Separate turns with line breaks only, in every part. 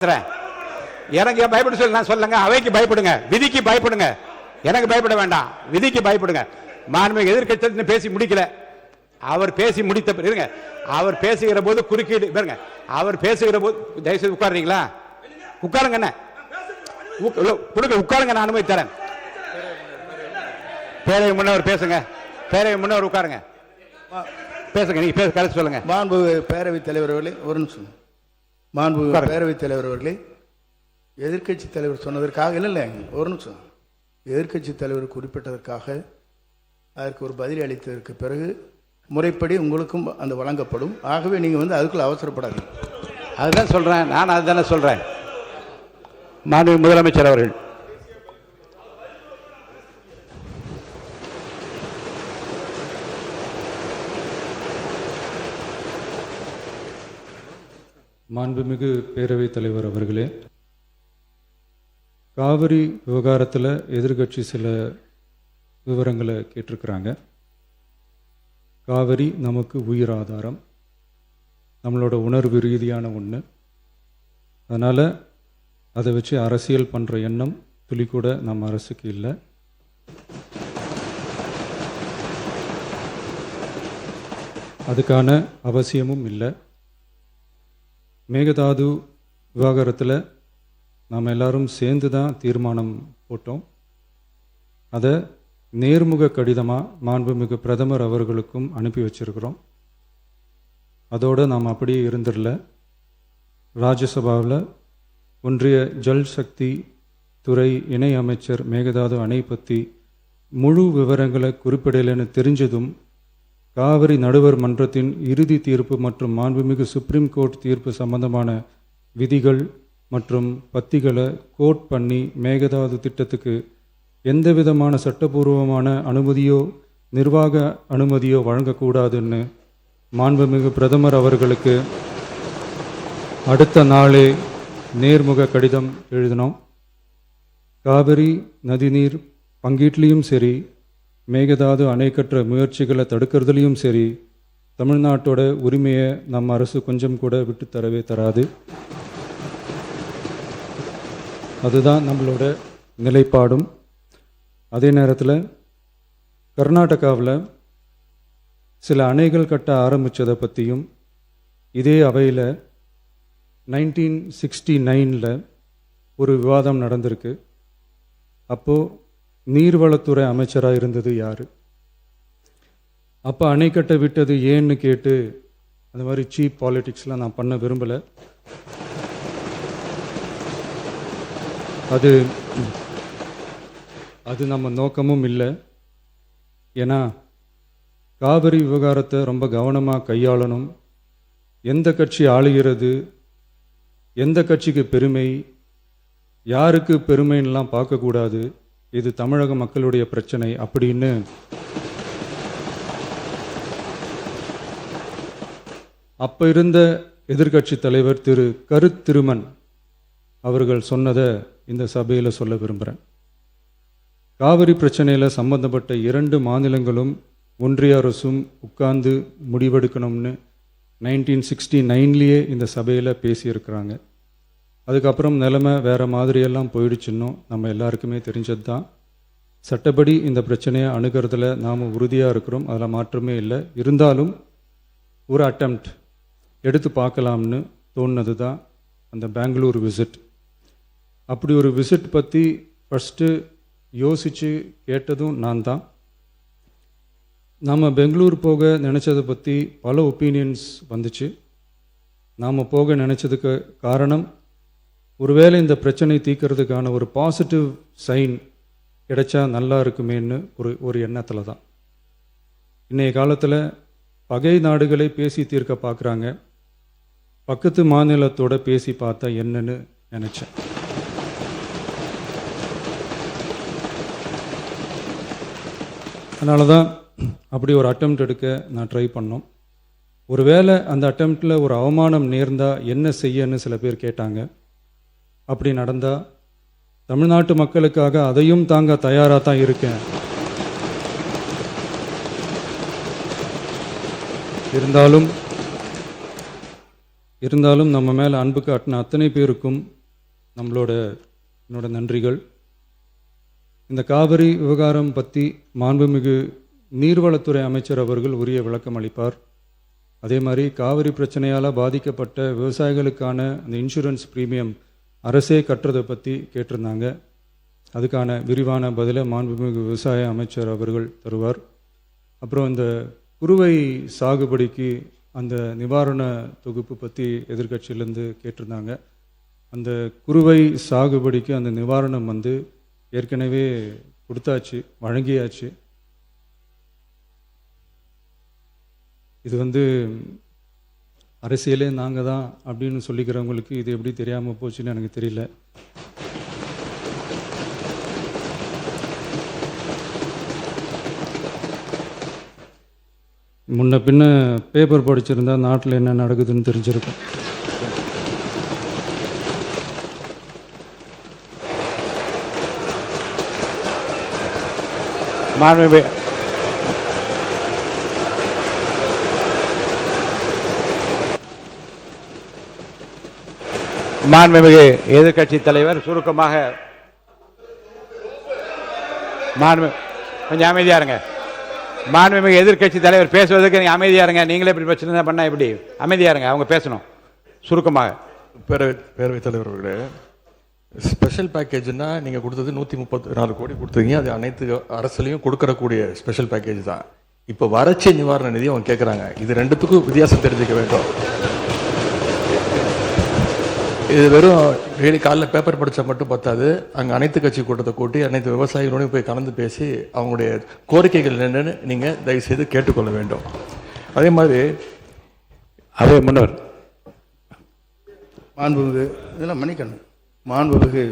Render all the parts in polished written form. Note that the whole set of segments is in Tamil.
எனக்கு பயப்பட சொல்லி நான் சொல்லுங்க. அவைக்கு பயப்படுங்க, விதிக்கு பயப்படுங்க. எனக்கு பயப்பட வேண்டாம், விதிக்கு பயப்படுங்க. மாண்புமிகு எதிர்க்கட்சி பேசி முடிக்கல. அவர் பேசி முடித்த இருங்க. அவர் பேசுகிற போது குறுக்கீடு பாருங்க. அவர் பேசுகிற போது தயவுசெய்து உட்காருறீங்களா? உட்காருங்க. என்ன உட்காருங்க, நான் அனுமதி தரேன். பேரவை முன்னவர் பேசுங்க. பேரவை முன்னவர் உட்காருங்க, பேசுங்க. நீங்க பேச கருத்து சொல்லுங்க.
மாண்பு பேரவைத் தலைவர் அவர்களே, ஒரு நிமிஷம். மாண்பு பேரவைத் தலைவர் அவர்களே, எதிர்க்கட்சி தலைவர் சொன்னதற்காக இல்லை, ஒரு நிமிஷம். எதிர்க்கட்சி தலைவர் குறிப்பிட்டதற்காக அதற்கு ஒரு பதில் அளித்ததற்கு பிறகு முறைப்படி உங்களுக்கும் அந்த வழங்கப்படும். ஆகவே நீங்கள் அதுக்குள்ள அவசரப்படாது.
அதுதான் சொல்றேன், நான் அதுதானே சொல்றேன். மாண்பு முதலமைச்சர் அவர்கள்.
மாண்புமிகு பேரவைத் தலைவர் அவர்களே, காவிரி விவகாரத்தில் எதிர்கட்சி சில விவரங்களை கேட்டிருக்கிறாங்க. காவிரி நமக்கு உயிர் ஆதாரம், நம்மளோட உணர்வு ரீதியான ஒன்று. அதனால் அதை வச்சு அரசியல் பண்ணுற எண்ணம் துளி கூட நம்ம அரசுக்கு இல்லை. அதுக்கான அவசியமும் இல்லை. மேகதாது விவகாரத்தில் நாம் எல்லாரும் சேர்ந்து தான் தீர்மானம் போட்டோம். அதை நேர்முக கடிதமாக மாண்புமிகு பிரதமர் அவர்களுக்கும் அனுப்பி வச்சிருக்கிறோம். அதோடு நாம் அப்படியே இருந்துடல. ராஜ்யசபாவில் ஒன்றிய ஜல் சக்தி துறை இணை அமைச்சர் மேகதாது அணை பற்றி முழு விவரங்களை குறிப்பிடலைன்னு தெரிஞ்சதும் காவிரி நடுவர் மன்றத்தின் இறுதி தீர்ப்பு மற்றும் மாண்புமிகு சுப்ரீம் கோர்ட் தீர்ப்பு சம்பந்தமான விதிகள் மற்றும் பத்திகளை கோட் பண்ணி மேகதாது திட்டத்துக்கு எந்த விதமான சட்டபூர்வமான அனுமதியோ நிர்வாக அனுமதியோ வழங்கக்கூடாதுன்னு மாண்புமிகு பிரதமர் அவர்களுக்கு அடுத்த நாளே நேர்முக கடிதம் எழுதினோம். காவிரி நதிநீர் பங்கீட்லேயும் சரி, மேகதாது அணை கட்டுற முயற்சிகளை தடுக்கிறதுலையும் சரி, தமிழ்நாட்டோட உரிமையை நம்ம அரசு கொஞ்சம் கூட விட்டு தரவே தராது. அதுதான் நம்மளோட நிலைப்பாடும். அதே நேரத்தில் கர்நாடகாவில் சில அணைகள் கட்ட ஆரம்பித்ததை பற்றியும் இதே அவையில் 1969 ஒரு விவாதம் நடந்திருக்கு. அப்போது நீர்வளத்துறை அமைச்சராக இருந்தது யார்? அப்போ அணை கட்ட விட்டது ஏன்னு கேட்டு அந்த மாதிரி சீப் பாலிட்டிக்ஸ்லாம் நான் பண்ண விரும்பலை. அது நம்ம நோக்கமும் இல்லை. ஏன்னா காவிரி விவகாரத்தை ரொம்ப கவனமாக கையாளணும். எந்த கட்சி ஆளுகிறது, எந்த கட்சிக்கு பெருமை, யாருக்கு பெருமைன்னெலாம் பார்க்கக்கூடாது. இது தமிழக மக்களுடைய பிரச்சனை அப்படின்னு அப்போ இருந்த எதிர்க்கட்சி தலைவர் திரு கருத்திருமன் அவர்கள் சொன்னதை இந்த சபையில் சொல்ல விரும்புகிறேன். காவிரி பிரச்சனையில் சம்பந்தப்பட்ட 2 மாநிலங்களும் ஒன்றிய அரசும் உட்கார்ந்து முடிவெடுக்கணும்னு 1969 இந்த சபையில் பேசியிருக்கிறாங்க. அதுக்கப்புறம் நிலைமை வேறு மாதிரியெல்லாம் போயிடுச்சுன்னும் நம்ம எல்லாருக்குமே தெரிஞ்சது தான். சட்டப்படி இந்த பிரச்சனையை அணுகிறதுல நாம் உறுதியாக இருக்கிறோம், அதில் மாற்றமே இல்லை. இருந்தாலும் ஒரு அட்டெம்ப்ட் எடுத்து பார்க்கலாம்னு தோணுனது தான் அந்த பெங்களூர் விசிட். அப்படி ஒரு விசிட் பற்றி ஃபஸ்ட்டு யோசித்து கேட்டதும் நான் தான். நாம் பெங்களூர் போக நினச்சதை பற்றி பல ஒப்பீனியன்ஸ் வந்துச்சு. நாம் போக நினச்சதுக்கு காரணம், ஒருவேளை இந்த பிரச்சனை தீர்க்கறதுக்கான ஒரு பாசிட்டிவ் சைன் கிடைச்சா நல்லா இருக்குமேன்னு ஒரு எண்ணத்தில் தான். இன்றைய காலத்தில் பகை நாடுகளை பேசி தீர்க்க பார்க்குறாங்க, பக்கத்து மாநிலத்தோட பேசி பார்த்தா என்னன்னு நினச்சேன். அதனால தான் அப்படி ஒரு அட்டெம்ப்ட் எடுக்க நான் ட்ரை பண்ணோம். ஒருவேளை அந்த அட்டெம்ப்டில் ஒரு அவமானம் நேர்ந்தால் என்ன செய்யன்னு சில பேர் கேட்டாங்க. அப்படி நடந்தால் தமிழ்நாட்டு மக்களுக்காக அதையும் தாங்க தயாராக தான் இருக்கேன். இருந்தாலும் இருந்தாலும் நம்ம மேலே அன்பு காட்டின அத்தனை பேருக்கும் என்னோட நன்றிகள். இந்த காவிரி விவகாரம் பற்றி மாண்புமிகு நீர்வளத்துறை அமைச்சர் அவர்கள் உரிய விளக்கம் அளிப்பார். அதே மாதிரி காவிரி பிரச்சனையால் பாதிக்கப்பட்ட விவசாயிகளுக்கான அந்த இன்சூரன்ஸ் ப்ரீமியம் அரசே கட்டுறதை பற்றி கேட்டிருந்தாங்க. அதுக்கான விரிவான பதிலை மாண்புமிகு விவசாய அமைச்சர் அவர்கள் தருவார். அப்புறம் இந்த குறுவை சாகுபடிக்கு அந்த நிவாரண தொகுப்பு பற்றி எதிர்க்கட்சியிலேருந்து கேட்டிருந்தாங்க. அந்த குறுவை சாகுபடிக்கு அந்த நிவாரணம் ஏற்கனவே கொடுத்தாச்சு, வழங்கியாச்சு. இது அரசியலே நாங்கள் தான் அப்படின்னு சொல்லிக்கிறவங்களுக்கு இது எப்படி தெரியாமல் போச்சுன்னு எனக்கு தெரியல. முன்ன பின்ன பேப்பர் படிச்சிருந்தா நாட்டில் என்ன நடக்குதுன்னு தெரிஞ்சிருக்கும்.
மாண்புமிகு எதிர்க்கட்சி தலைவர் சுருக்கமாக கொஞ்சம் அமைதியா இருங்க. மாண்புமிகு எதிர்க்கட்சி தலைவர் பேசுவதற்கு நீங்க அமைதியா இருங்க. நீங்களே இப்படி பிரச்சனை பண்ணா எப்படி? அமைதியா இருங்க, அவங்க பேசணும் சுருக்கமாக.
பேரவைத் தலைவர் அவர்களே, ஸ்பெஷல் பேக்கேஜ்னா நீங்கள் கொடுத்தது 134 கோடி கொடுத்தீங்க. அது அனைத்து அரசுலையும் கொடுக்கறக்கூடிய ஸ்பெஷல் பேக்கேஜ் தான். இப்போ வறட்சி நிவாரண நிதி அவங்க கேட்குறாங்க. இது ரெண்டுத்துக்கும் வித்தியாசம் தெரிஞ்சுக்க வேண்டும். இது வெறும் டெய்லி காலைல பேப்பர் படித்தா மட்டும் பத்தாது. அங்கே அனைத்து கட்சி கூட்டத்தை கூட்டி அனைத்து விவசாயிகளோடையும் போய் கலந்து பேசி அவங்களுடைய கோரிக்கைகள் என்னென்னு நீங்கள் தயவுசெய்து கேட்டுக்கொள்ள வேண்டும். அதே மாதிரி
முன்னவர்
மாண்புமிகு இதெல்லாம் மன்னிக்கணும். மாண்புமிகு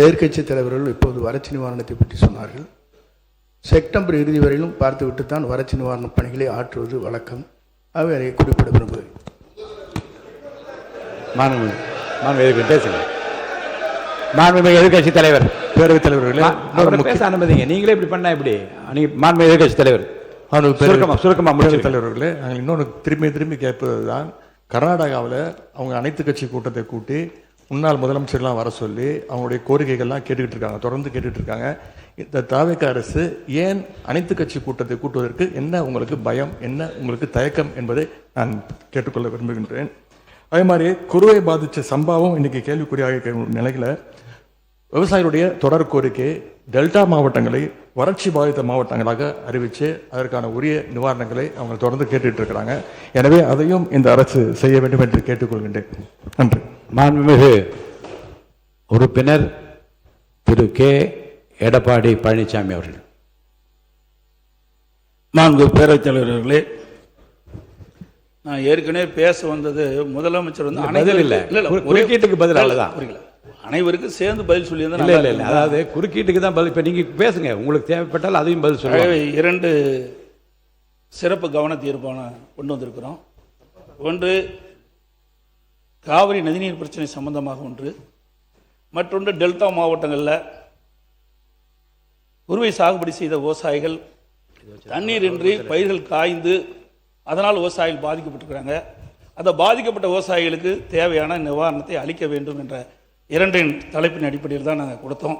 எதிர்க்கட்சி தலைவர்கள் இப்போது வறட்சி நிவாரணத்தை பற்றி சொன்னார்கள். செப்டம்பர் இறுதி வரையிலும் பார்த்துவிட்டு தான் வறட்சி நிவாரண பணிகளை ஆற்றுவது வழக்கம். அவை அதை குறிப்பிட விரும்புகிறேன்.
மாண்புமிகு எதிர்க்கட்சி தலைவர்,
பேரவைத் தலைவர்களே
பேச அனுமதிங்க. நீங்களே இப்படி பண்ணா எப்படி? மாண்புமிகு எதிர்க்கட்சி தலைவர் சுருக்கமா
தலைவர்களே, நாங்கள் இன்னொன்று திரும்பி கேட்பது தான், கர்நாடகாவில் அவங்க அனைத்து கட்சி கூட்டத்தை கூட்டி முன்னாள் முதலமைச்சர்லாம் வர சொல்லி அவங்களுடைய கோரிக்கைகள்லாம் கேட்டுக்கிட்டு இருக்காங்க, தொடர்ந்து கேட்டுட்டு இருக்காங்க. இந்த தாவேக்கா அரசு ஏன் அனைத்து கட்சி கூட்டத்தை கூட்டுவதற்கு என்ன உங்களுக்கு பயம், என்ன உங்களுக்கு தயக்கம் என்பதை நான் கேட்டுக்கொள்ள விரும்புகின்றேன். அதே மாதிரி குறுவை பாதித்த சம்பவம் இன்னைக்கு கேள்விக்குறியாக நிலையில் விவசாயிகளுடைய தொடர் கோரிக்கை டெல்டா மாவட்டங்களை வறட்சி பாதித்த மாவட்டங்களாக அறிவித்து அதற்கான உரிய நிவாரணங்களை அவங்க தொடர்ந்து கேட்டுட்டு இருக்கிறாங்க. எனவே அதையும் இந்த அரசு செய்ய வேண்டும் என்று கேட்டுக்கொள்கின்றேன். நன்றி.
மாண்புமிகு உறுப்பினர் திரு கே எடப்பாடி பழனிசாமி அவர்கள்.
மாண்பு பேரவைத் தலைவர்களே, நான் ஏற்கனவே பேச வந்தது முதலமைச்சர்
பதில் இல்லை, குறுக்கீட்டுக்கு பதில் அவ்வளவுதான்.
அனைவருக்கும் சேர்ந்து பதில் சொல்லி
இல்லை, அதாவது குறுக்கீட்டுக்கு தான் பதில். இப்போ நீங்க பேசுங்க, உங்களுக்கு தேவைப்பட்டால் அதையும் பதில் சொல்லுங்க.
2 சிறப்பு கவன தீர்மானம் கொண்டு வந்திருக்கிறோம். ஒன்று காவிரி நதிநீர் பிரச்சனை சம்பந்தமாக ஒன்று, மற்றொன்று டெல்டா மாவட்டங்களில் குறுவை சாகுபடி செய்த விவசாயிகள் தண்ணீரின்றி பயிர்கள் காய்ந்து அதனால் விவசாயிகள் பாதிக்கப்பட்டிருக்கிறாங்க. அந்த பாதிக்கப்பட்ட விவசாயிகளுக்கு தேவையான நிவாரணத்தை அளிக்க வேண்டும் என்ற 2 தலைப்பின் அடிப்படையில் தான் நாங்கள் கொடுத்தோம்.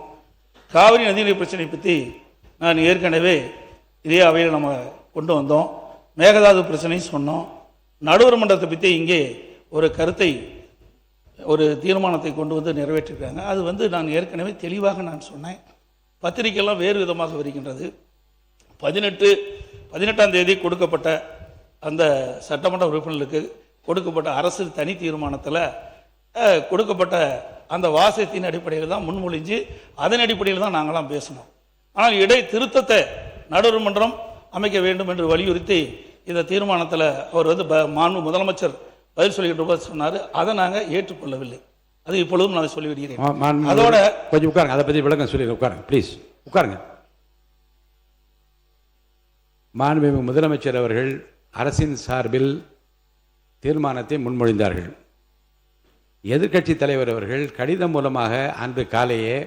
காவிரி நதிநீர் பிரச்சனை பற்றி நான் ஏற்கனவே இதே அவையில் நம்ம கொண்டு வந்தோம். மேகதாது பிரச்சனையும் சொன்னோம். நடுவர் மன்றத்தை பற்றி இங்கே ஒரு கருத்தை, ஒரு தீர்மானத்தை கொண்டு வந்து நிறைவேற்றிருக்காங்க. அது நான் ஏற்கனவே தெளிவாக நான் சொன்னேன். பத்திரிகையெல்லாம் வேறு விதமாக வருகின்றது. 18ஆம் தேதி கொடுக்கப்பட்ட அந்த சட்டமன்ற உறுப்பினர்களுக்கு கொடுக்கப்பட்ட அரசு தனி தீர்மானத்தில் கொடுக்கப்பட்ட அந்த வாசகத்தின் அடிப்படையில் தான் முன்மொழிஞ்சு அதன் அடிப்படையில் தான் நாங்களாம் பேசணும். ஆனால் இடை திருத்தத்தை நடுவர் மன்றம் அமைக்க வேண்டும் என்று வலியுறுத்தி இந்த தீர்மானத்தில் அவர் மாண்பு முதலமைச்சர் பதில் சொல்லிக்கிட்ட போது சொன்னார். அதை நாங்கள் ஏற்றுக்கொள்ளவில்லை. அது இப்பொழுதும் நான் சொல்லிவிடுகிறேன். அதோட
கொஞ்சம் உட்காருங்க, அதை பற்றி விளக்கம் சொல்லி உட்காருங்க, ப்ளீஸ் உட்காருங்க. மாண்புமிகு முதலமைச்சர் அவர்கள் அரசின் சார்பில் தீர்மானத்தை முன்மொழிந்தார்கள். எதிர்க்கட்சி தலைவர் அவர்கள் கடிதம் மூலமாக அன்று காலையே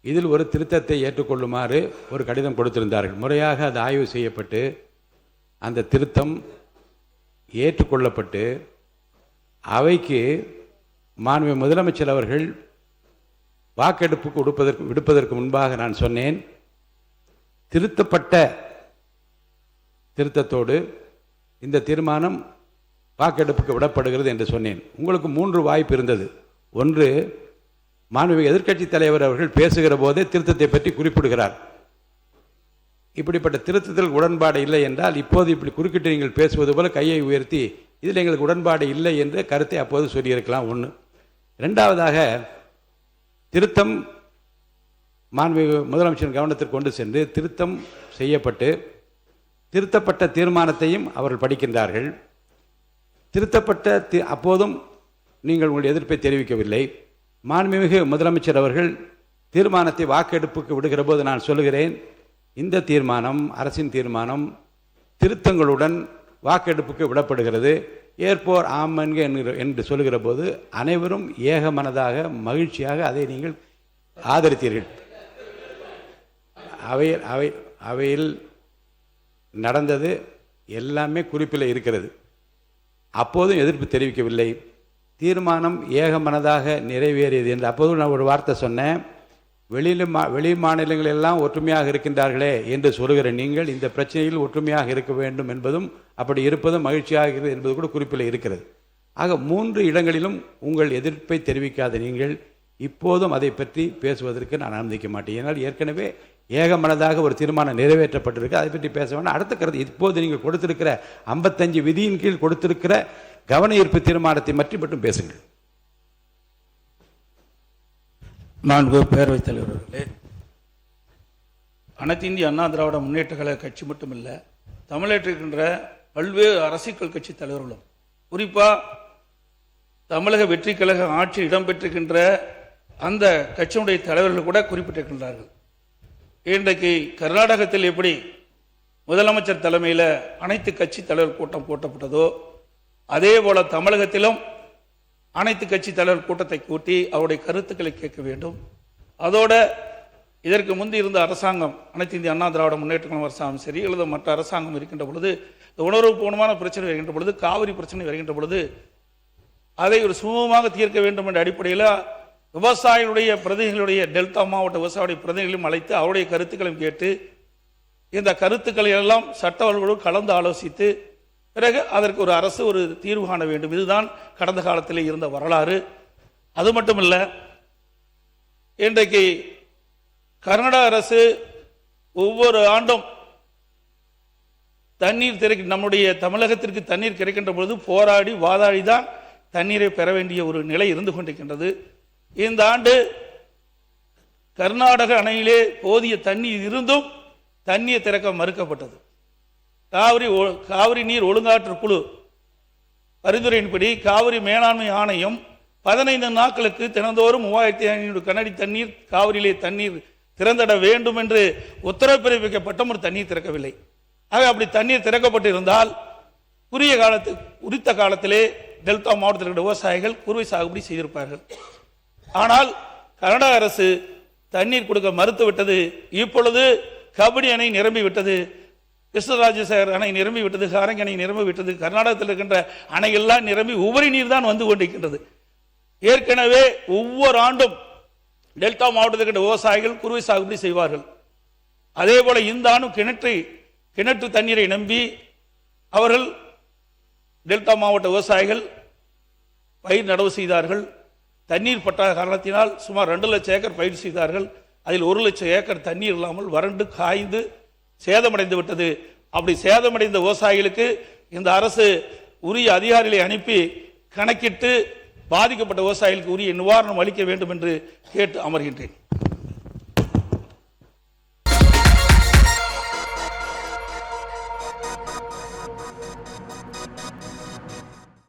இதில் ஒரு திருத்தத்தை ஏற்றுக்கொள்ளுமாறு ஒரு கடிதம் கொடுத்திருந்தார்கள். முறையாக அது ஆய்வு செய்யப்பட்டு அந்த திருத்தம் ஏற்றுக்கொள்ளப்பட்டு அவைக்கு மாண்புமிகு முதலமைச்சர் அவர்கள் வாக்கெடுப்புக்கு விடுப்பதற்கு முன்பாக நான் சொன்னேன், திருத்தத்தோடு இந்த தீர்மானம் வாக்கெடுப்புக்கு விடப்படுகிறது என்று சொன்னேன். உங்களுக்கு 3 வாய்ப்பு இருந்தது. ஒன்று, மாண்புமிகு எதிர்க்கட்சி தலைவர் அவர்கள் பேசுகிற போதே திருத்தத்தை பற்றி குறிப்பிடுகிறார். இப்படிப்பட்ட திருத்தத்தில் உடன்பாடு இல்லை என்றால் இப்போது இப்படி குறுக்கிட்டு நீங்கள் பேசுவது போல கையை உயர்த்தி இதில் எங்களுக்கு உடன்பாடு இல்லை என்ற கருத்தை அப்போது சொல்லியிருக்கலாம். ஒன்று. இரண்டாவதாக, திருத்தம் மாண்புமிகு முதலமைச்சர் கவனத்திற்கு கொண்டு சென்று திருத்தம் செய்யப்பட்டு திருத்தப்பட்ட தீர்மானத்தையும் அவர்கள் படிக்கின்றார்கள். அப்போதும் நீங்கள் உங்களுடைய எதிர்ப்பை தெரிவிக்கவில்லை. மாண்புமிகு முதலமைச்சர் அவர்கள் தீர்மானத்தை வாக்கெடுப்புக்கு விடுகிற போது நான் சொல்லுகிறேன், இந்த தீர்மானம் அரசின் தீர்மானம் திருத்தங்களுடன் வாக்கெடுப்புக்கு விடப்படுகிறது, ஏற்போர் ஆமன்க என்று சொல்லுகிற போது அனைவரும் ஏகமனதாக மகிழ்ச்சியாக அதை நீங்கள் ஆதரித்தீர்கள். அவையில் நடந்தது எல்லாமே குறிப்பில் இருக்கிறது. அப்போதும் எதிர்ப்பு தெரிவிக்கவில்லை. தீர்மானம் ஏகமனதாக நிறைவேறியது என்று அப்போதும் நான் ஒரு வார்த்தை சொன்னேன். வெளி மாநிலங்கள் எல்லாம் ஒற்றுமையாக இருக்கின்றார்களே என்று சொல்லுகிற நீங்கள் இந்த பிரச்சனையில் ஒற்றுமையாக இருக்க வேண்டும் என்பதும் அப்படி இருப்பதும் மகிழ்ச்சியாக இருக்கிறது என்பது கூட குறிப்பில் இருக்கிறது. ஆக 3 இடங்களிலும் உங்கள் எதிர்ப்பை தெரிவிக்காத நீங்கள் இப்போதும் அதை பற்றி பேசுவதற்கு நான் அனுமதிக்க மாட்டேன். ஏன்னால் ஏற்கனவே ஏகமனதாக ஒரு தீர்மானம் நிறைவேற்றப்பட்டிருக்கு, அதை பற்றி பேச வேண்டாம். அடுத்த கருத்து, இப்போது நீங்கள் கொடுத்திருக்கிற 55 விதியின் கீழ் கொடுத்திருக்கிற கவன ஈர்ப்பு தீர்மானத்தை மட்டும் பேசுங்கள்.
மாண்புமிகு பேரவைத் தலைவர் அவர்களே, அனைத்து இந்திய அண்ணா திராவிட முன்னேற்ற கழக கட்சி மட்டுமல்ல, தமிழகத்திற்கின்ற பல்வேறு அரசியல் கட்சி தலைவர்களும், குறிப்பாக தமிழக வெற்றி கழக ஆட்சி இடம்பெற்றிருக்கின்ற அந்த கட்சியினுடைய தலைவர்கள் கூட குறிப்பிட்டிருக்கின்றார்கள். இன்றைக்கு கர்நாடகத்தில் எப்படி முதலமைச்சர் தலைமையில் அனைத்து கட்சி தலைவர் கூட்டம் போட்டப்பட்டதோ அதே போல தமிழகத்திலும் அனைத்து கட்சி தலைவர் கூட்டத்தை கூட்டி அவருடைய கருத்துக்களை கேட்க வேண்டும். அதோட இதற்கு முந்தி இருந்த அரசாங்கம், அனைத்து இந்திய அண்ணா திராவிட முன்னேற்ற கழக அரசாங்கம் சரி அல்லது மற்ற அரசாங்கம் இருக்கின்ற பொழுது, உணர்வுபூர்வமான பிரச்சனை வருகின்ற பொழுது, காவிரி பிரச்சனை வருகின்ற பொழுது அதை ஒரு சுமூகமாக தீர்க்க வேண்டும் என்ற அடிப்படையில் விவசாயிகளுடைய பிரதிநிதிகளுடைய டெல்டா மாவட்ட விவசாயிகளுடைய பிரதிநிதிகளையும் அழைத்து அவருடைய கருத்துக்களையும் கேட்டு இந்த கருத்துக்களை எல்லாம் சட்டவர்களோடு கலந்து ஆலோசித்து பிறகு அதற்கு ஒரு அரசு ஒரு தீர்வு காண வேண்டும். இதுதான் கடந்த காலத்தில் இருந்த வரலாறு. அது மட்டுமல்ல, இன்றைக்கு கர்நாடக அரசு ஒவ்வொரு ஆண்டும் தண்ணீர் நம்முடைய தமிழகத்திற்கு தண்ணீர் கிடைக்கின்ற பொழுது போராடி வாதாடி தான் தண்ணீரை பெற வேண்டிய ஒரு நிலை இருந்து கொண்டிருக்கின்றது. இந்த ஆண்டு கர்நாடக அணையிலே போதிய தண்ணீர் இருந்தும் தண்ணீர் திறக்க மறுக்கப்பட்டது. காவிரி நீர் ஒழுங்காற்று குழு பரிந்துரையின்படி காவிரி மேலாண்மை ஆணையம் 15 நாட்களுக்கு தினந்தோறும் 3500 கனஅடி தண்ணீர் காவிரியிலே தண்ணீர் திறந்திட வேண்டும் என்று உத்தரவு பிறப்பிக்கப்பட்டும் ஒரு தண்ணீர் திறக்கவில்லை. ஆக அப்படி தண்ணீர் திறக்கப்பட்டிருந்தால் உரித்த காலத்திலே டெல்டா மாவட்டத்தில் இருக்கிற விவசாயிகள் குறுவை சாகுபடி செய்திருப்பார்கள். ஆனால் கர்நாடக அரசு தண்ணீர் கொடுக்க மறுத்துவிட்டது. இப்பொழுது கபினி அணை நிரம்பி விட்டது, கிருஷ்ணராஜசேகர் அணை நிரம்பி விட்டது, ஹாரங்கி அணை நிரம்பி விட்டது, கர்நாடகத்தில் இருக்கின்ற அணைகள்லாம் நிரம்பி உபரி நீர் தான் வந்து கொண்டிருக்கின்றது. ஏற்கனவே ஒவ்வொரு ஆண்டும் டெல்டா மாவட்டத்தில் இருக்கின்ற விவசாயிகள் குறுவை சாகுபடி செய்வார்கள். அதே போல இந்த ஆண்டும் கிணற்று தண்ணீரை நம்பி அவர்கள் டெல்டா மாவட்ட விவசாயிகள் பயிர் நடவு செய்தார்கள். தண்ணீர் பட்டாத காரணத்தினால் சுமார் 2 லட்சம் ஏக்கர் பயிர் செய்தார்கள். அதில் 1 லட்சம் ஏக்கர் தண்ணீர் இல்லாமல் வறண்டு காய்ந்து சேதமடைந்து விட்டது. அப்படி சேதமடைந்த விவசாயிகளுக்கு இந்த அரசு உரிய அதிகாரிகளை அனுப்பி கணக்கிட்டு பாதிக்கப்பட்ட விவசாயிகளுக்கு உரிய நிவாரணம் அளிக்க வேண்டும் என்று கேட்டு அமர்கின்றேன்.